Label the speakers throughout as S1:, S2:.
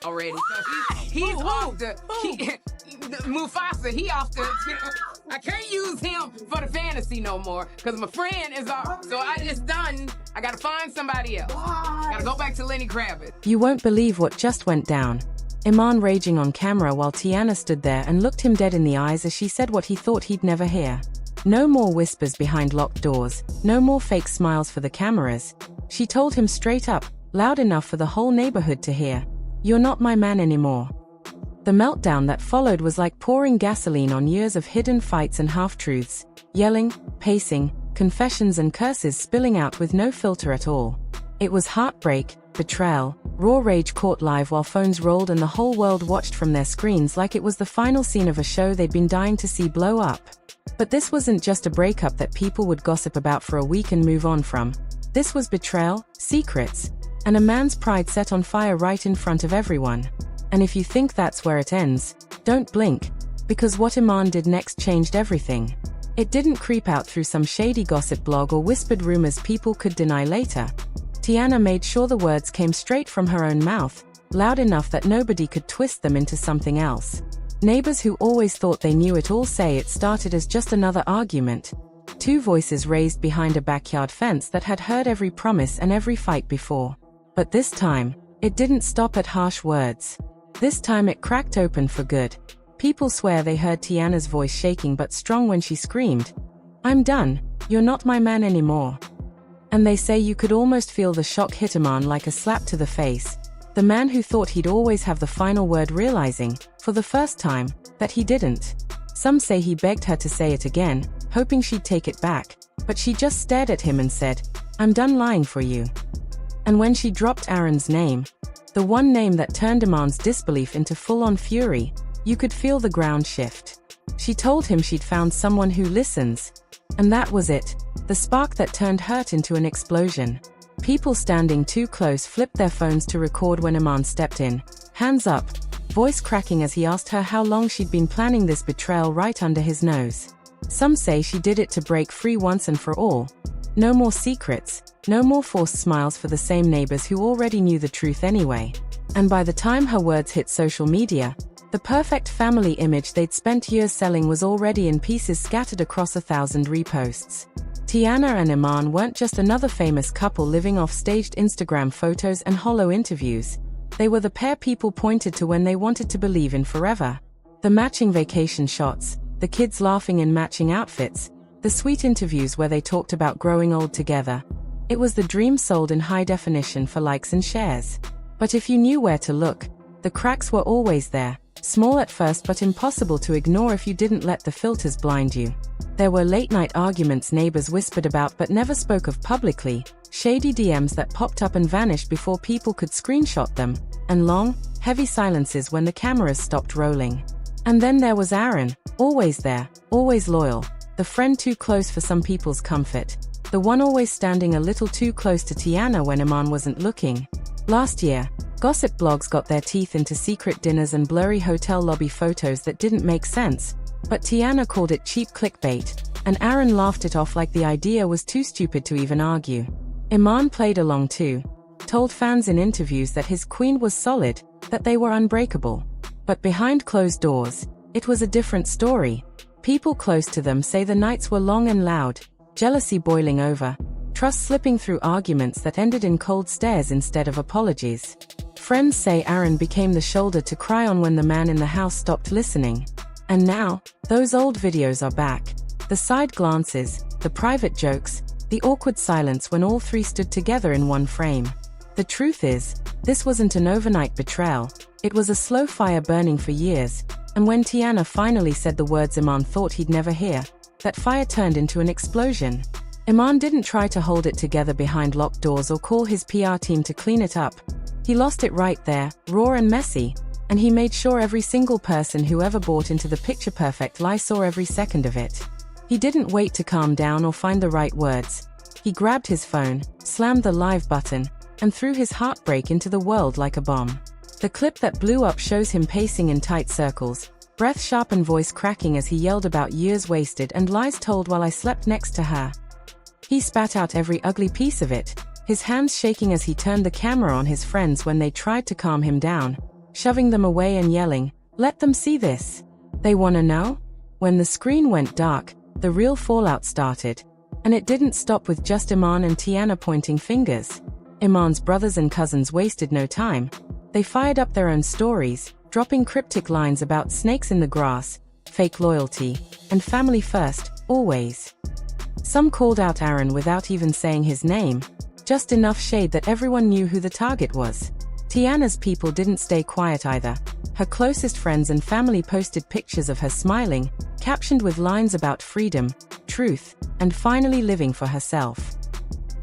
S1: already. So he's off the Mufasa. He off the. I can't use him for the fantasy no more because my friend is off. So I gotta find somebody else. Gotta go back to Lenny Kravitz.
S2: You won't believe what just went down. Iman raging on camera while Teyana stood there and looked him dead in the eyes as she said what he thought he'd never hear. No more whispers behind locked doors, no more fake smiles for the cameras. She told him straight up, loud enough for the whole neighborhood to hear, "You're not my man anymore." The meltdown that followed was like pouring gasoline on years of hidden fights and half-truths, yelling, pacing, confessions and curses spilling out with no filter at all. It was heartbreak, betrayal, raw rage caught live while phones rolled and the whole world watched from their screens like it was the final scene of a show they'd been dying to see blow up. But this wasn't just a breakup that people would gossip about for a week and move on from. This was betrayal, secrets, and a man's pride set on fire right in front of everyone. And if you think that's where it ends, don't blink, because what Iman did next changed everything. It didn't creep out through some shady gossip blog or whispered rumors people could deny later. Teyana made sure the words came straight from her own mouth, loud enough that nobody could twist them into something else. Neighbors who always thought they knew it all say it started as just another argument. Two voices raised behind a backyard fence that had heard every promise and every fight before. But this time, it didn't stop at harsh words. This time it cracked open for good. People swear they heard Teyana's voice shaking but strong when she screamed, "I'm done, you're not my man anymore." And they say you could almost feel the shock hit Iman like a slap to the face. The man who thought he'd always have the final word realizing, for the first time, that he didn't. Some say he begged her to say it again, hoping she'd take it back, but she just stared at him and said, "I'm done lying for you." And when she dropped Aaron's name, the one name that turned Iman's disbelief into full-on fury, you could feel the ground shift. She told him she'd found someone who listens. And that was it, the spark that turned hurt into an explosion. People standing too close flipped their phones to record when Iman stepped in, hands up, voice cracking as he asked her how long she'd been planning this betrayal right under his nose. Some say she did it to break free once and for all. No more secrets, no more forced smiles for the same neighbors who already knew the truth anyway. And by the time her words hit social media, the perfect family image they'd spent years selling was already in pieces scattered across 1,000 reposts. Teyana and Iman weren't just another famous couple living off staged Instagram photos and hollow interviews. They were the pair people pointed to when they wanted to believe in forever. The matching vacation shots, the kids laughing in matching outfits, the sweet interviews where they talked about growing old together. It was the dream sold in high definition for likes and shares. But if you knew where to look, the cracks were always there. Small at first but impossible to ignore if you didn't let the filters blind you. There were late-night arguments neighbors whispered about but never spoke of publicly, shady DMs that popped up and vanished before people could screenshot them, and long, heavy silences when the cameras stopped rolling. And then there was Aaron, always there, always loyal, the friend too close for some people's comfort, the one always standing a little too close to Teyana when Iman wasn't looking. Last year, gossip blogs got their teeth into secret dinners and blurry hotel lobby photos that didn't make sense, but Teyana called it cheap clickbait, and Aaron laughed it off like the idea was too stupid to even argue. Iman played along too, told fans in interviews that his queen was solid, that they were unbreakable. But behind closed doors, it was a different story. People close to them say the nights were long and loud, jealousy boiling over, trust slipping through arguments that ended in cold stares instead of apologies. Friends say Aaron became the shoulder to cry on when the man in the house stopped listening. And now, those old videos are back. The side glances, the private jokes, the awkward silence when all three stood together in one frame. The truth is, this wasn't an overnight betrayal, it was a slow fire burning for years, and when Teyana finally said the words Iman thought he'd never hear, that fire turned into an explosion. Iman didn't try to hold it together behind locked doors or call his PR team to clean it up. He lost it right there, raw and messy, and he made sure every single person who ever bought into the picture-perfect lie saw every second of it. He didn't wait to calm down or find the right words. He grabbed his phone, slammed the live button, and threw his heartbreak into the world like a bomb. The clip that blew up shows him pacing in tight circles, breath sharp and voice cracking as he yelled about years wasted and lies told while I slept next to her. He spat out every ugly piece of it, his hands shaking as he turned the camera on his friends when they tried to calm him down, shoving them away and yelling, "Let them see this. They wanna know?" When the screen went dark, the real fallout started. And it didn't stop with just Iman and Teyana pointing fingers. Iman's brothers and cousins wasted no time. They fired up their own stories, dropping cryptic lines about snakes in the grass, fake loyalty, and family first, always. Some called out Aaron without even saying his name, just enough shade that everyone knew who the target was. Teyana's people didn't stay quiet either. Her closest friends and family posted pictures of her smiling, captioned with lines about freedom, truth, and finally living for herself.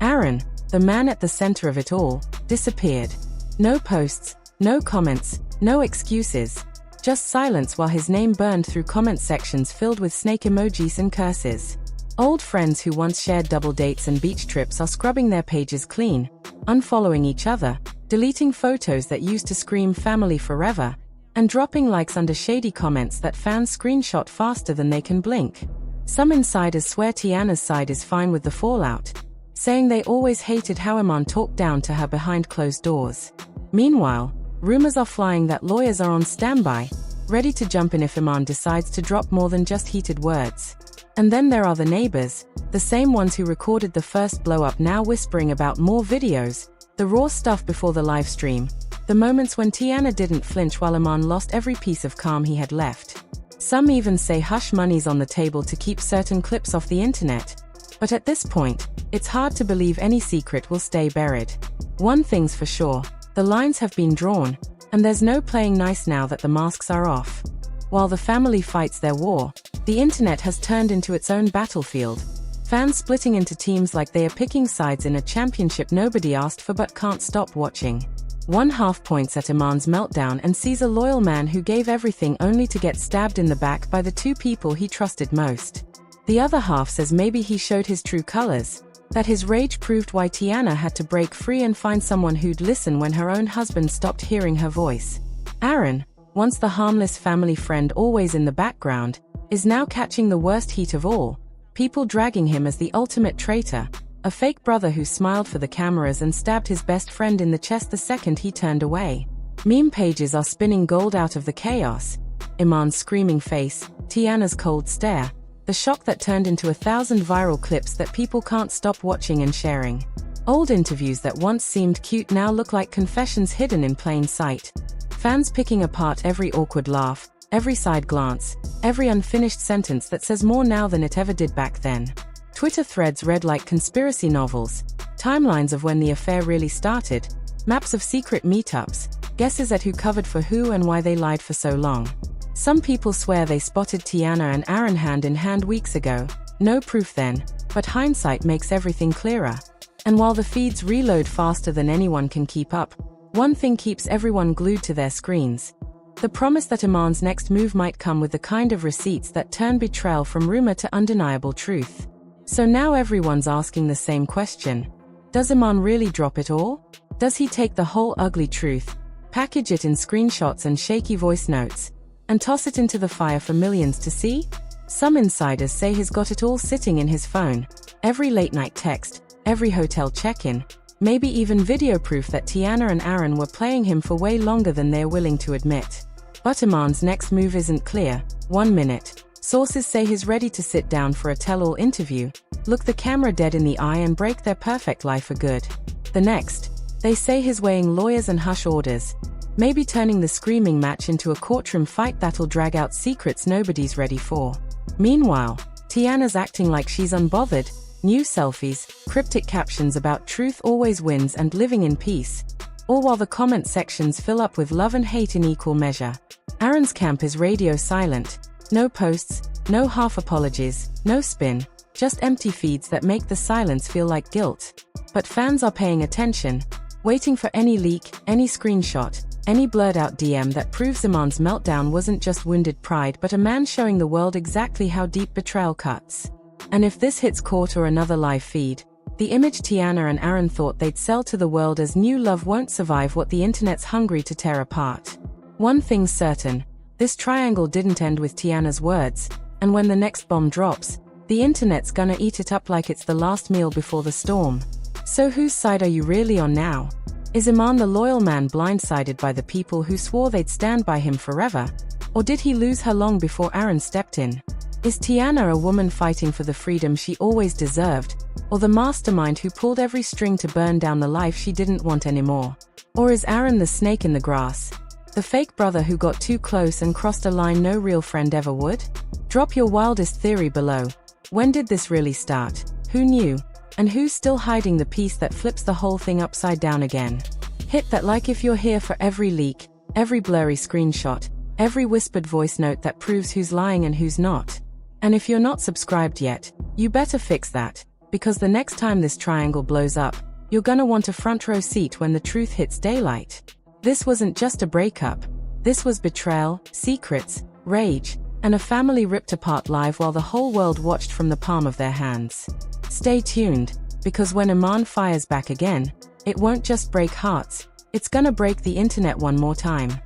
S2: Aaron, the man at the center of it all, disappeared. No posts, no comments, no excuses. Just silence while his name burned through comment sections filled with snake emojis and curses. Old friends who once shared double dates and beach trips are scrubbing their pages clean, unfollowing each other, deleting photos that used to scream family forever, and dropping likes under shady comments that fans screenshot faster than they can blink. Some insiders swear Teyana's side is fine with the fallout, saying they always hated how Iman talked down to her behind closed doors. Meanwhile, rumors are flying that lawyers are on standby, ready to jump in if Iman decides to drop more than just heated words. And then there are the neighbors, the same ones who recorded the first blow-up now whispering about more videos, the raw stuff before the live stream, the moments when Teyana didn't flinch while Iman lost every piece of calm he had left. Some even say hush money's on the table to keep certain clips off the internet. But at this point, it's hard to believe any secret will stay buried. One thing's for sure, the lines have been drawn, and there's no playing nice now that the masks are off. While the family fights their war, the internet has turned into its own battlefield. Fans splitting into teams like they are picking sides in a championship nobody asked for but can't stop watching. One half points at Iman's meltdown and sees a loyal man who gave everything only to get stabbed in the back by the two people he trusted most. The other half says maybe he showed his true colors, that his rage proved why Teyana had to break free and find someone who'd listen when her own husband stopped hearing her voice. Aaron, once the harmless family friend always in the background, is now catching the worst heat of all, people dragging him as the ultimate traitor, a fake brother who smiled for the cameras and stabbed his best friend in the chest the second he turned away. Meme pages are spinning gold out of the chaos. Iman's screaming face, Teyana's cold stare, the shock that turned into 1,000 viral clips that people can't stop watching and sharing. Old interviews that once seemed cute now look like confessions hidden in plain sight. Fans picking apart every awkward laugh, every side glance, every unfinished sentence that says more now than it ever did back then. Twitter threads read like conspiracy novels, timelines of when the affair really started, maps of secret meetups, guesses at who covered for who and why they lied for so long. Some people swear they spotted Teyana and Aaron hand in hand weeks ago, no proof then, but hindsight makes everything clearer. And while the feeds reload faster than anyone can keep up, one thing keeps everyone glued to their screens. The promise that Iman's next move might come with the kind of receipts that turn betrayal from rumor to undeniable truth. So now everyone's asking the same question. Does Iman really drop it all? Does he take the whole ugly truth, package it in screenshots and shaky voice notes, and toss it into the fire for millions to see? Some insiders say he's got it all sitting in his phone, every late-night text, every hotel check-in, maybe even video proof that Teyana and Aaron were playing him for way longer than they're willing to admit. But Iman's next move isn't clear. 1 minute, sources say he's ready to sit down for a tell-all interview, look the camera dead in the eye and break their perfect life for good. The next, they say he's weighing lawyers and hush orders, maybe turning the screaming match into a courtroom fight that'll drag out secrets nobody's ready for. Meanwhile, Teyana's acting like she's unbothered, new selfies, cryptic captions about truth always wins and living in peace, all while the comment sections fill up with love and hate in equal measure. Aaron's camp is radio silent, no posts, no half apologies, no spin, just empty feeds that make the silence feel like guilt. But fans are paying attention, waiting for any leak, any screenshot, any blurred out DM that proves Iman's meltdown wasn't just wounded pride but a man showing the world exactly how deep betrayal cuts. And if this hits court or another live feed, the image Teyana and Aaron thought they'd sell to the world as new love won't survive what the internet's hungry to tear apart. One thing's certain, this triangle didn't end with Teyana's words, and when the next bomb drops, the internet's gonna eat it up like it's the last meal before the storm. So whose side are you really on now? Is Iman the loyal man blindsided by the people who swore they'd stand by him forever? Or did he lose her long before Aaron stepped in? Is Teyana a woman fighting for the freedom she always deserved, or the mastermind who pulled every string to burn down the life she didn't want anymore? Or is Aaron the snake in the grass, the fake brother who got too close and crossed a line no real friend ever would? Drop your wildest theory below. When did this really start? Who knew? And who's still hiding the piece that flips the whole thing upside down again? Hit that like if you're here for every leak, every blurry screenshot, every whispered voice note that proves who's lying and who's not. And if you're not subscribed yet, you better fix that, because the next time this triangle blows up, you're gonna want a front row seat when the truth hits daylight. This wasn't just a breakup. This was betrayal, secrets, rage, and a family ripped apart live while the whole world watched from the palm of their hands. Stay tuned, because when Iman fires back again, it won't just break hearts, it's gonna break the internet one more time.